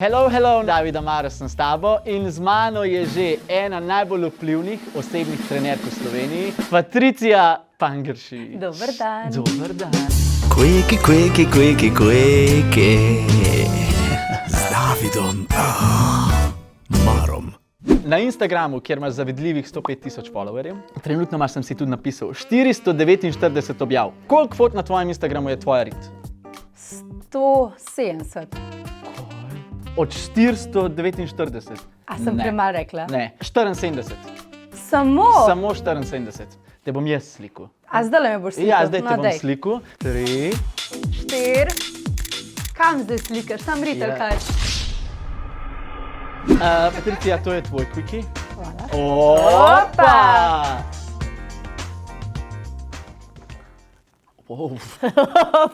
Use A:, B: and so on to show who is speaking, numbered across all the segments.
A: Hello, David Amaro sem s tabo in z mano je že ena najbolj vplivnih osebnih trenerk v Sloveniji, Patricija Pangeršič.
B: Dober dan.
A: Dober dan.
C: Quickie. Z Davidom Marom.
A: Na Instagramu, kjer imaš zavidljivih 105.000 followerjev, trenutno sem si tudi napisal 449 objav. Koliko fot na tvojem Instagramu je tvoja rit?
B: 170.
A: Od 449.
B: A sem premalo rekla?
A: Ne, 74.
B: Samo?
A: Samo 74. Te bom jaz slikal.
B: A zdaj me boš slikal?
A: Ja, zdaj te bom slikal. 3,
B: 4. Kam zdaj slikaš? Sam rit ali kaj?
A: Patricija, to je tvoj quickie.
B: Hvala.
A: Opa!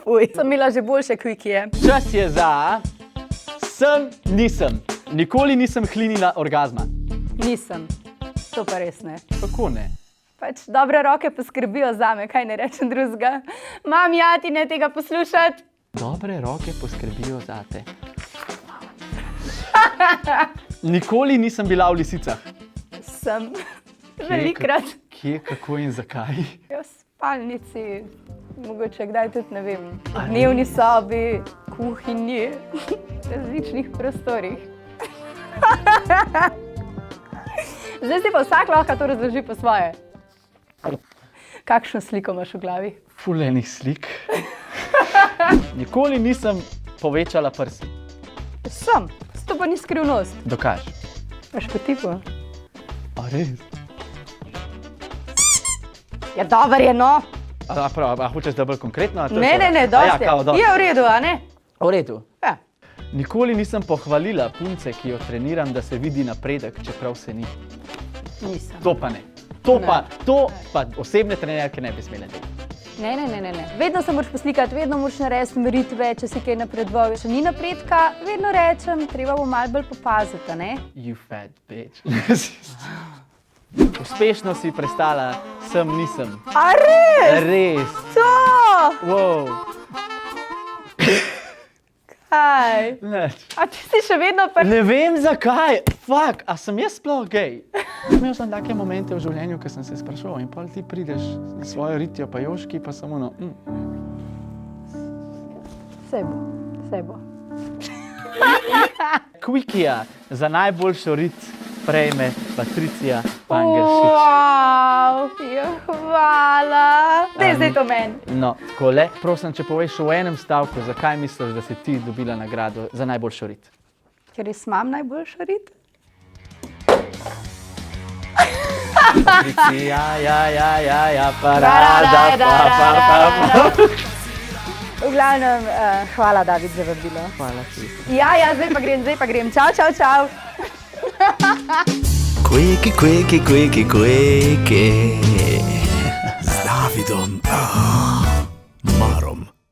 B: Fuj. Sem imela že boljše quickie.
A: Čas je za sem, nisem. Nikoli nisem hlinila orgazma.
B: Nisem. To pa res ne.
A: Kako ne?
B: Pač dobre roke poskrbijo zame, kaj ne rečem drugega. Mam, ja, ti ne tega poslušati.
A: Dobre roke poskrbijo zate. Nikoli nisem bila v lisicah.
B: Sem. Velikrat.
A: Kje, kako in zakaj?
B: V spalnici, mogoče kdaj tudi, ne vem, v dnevni sobi, kuhinji, različnih prostorih. Zdaj si pa vsak lahko to razloži po svoje. Kakšno sliko imaš v glavi?
A: Ful enih slik. Nikoli nisem povečala prsi.
B: Sem. To pa ni skrivnost.
A: Dokaž.
B: Veš po tipu?
A: A res?
B: Ja, dober je, no.
A: A hočeš da bolj konkretno?
B: Ne, dosti. Je v redu, a ne?
A: V redu.
B: Ja.
A: Nikoli nisem pohvalila punce, ki jo treniram, da se vidi napredek, čeprav se ni.
B: Nisem.
A: To pa ne. To pa osebne trenerke ne bi smele delati.
B: Ne. Vedno se moraš poslikati, vedno moraš narediti meritve, če si kaj napredoval. Če ni napredka, vedno rečem, treba bo malo bolj popaziti, ne?
A: You fat bitch. Uspešno si prestala sem, nisem.
B: A res?
A: Res.
B: To!
A: Wow.
B: Kaj?
A: Nič.
B: A ti si še vedno
A: Ne vem zakaj. Fuck, a sem jaz sploh gej? Imel sem take momente v življenju, ko sem se spraševal in pol ti prideš na svojo ritjo pa joški, pa samo no.
B: Vse bo.
A: Quickia za najboljšo rit prejme Patricija Pangeršič.
B: Wow, hvala. Zdaj to meni.
A: No, takole, prosim, če poveš v enem stavku, zakaj misliš, da si ti dobila nagrado za najboljšo rit?
B: Ker res imam najboljšo rit?
A: Patricija, ja, parada, pa.
B: V glavnem, hvala, David, za vabilo.
A: Hvala ti.
B: Ja, zdaj pa grem. Čau.
C: Quickie. Z Davidom Marom.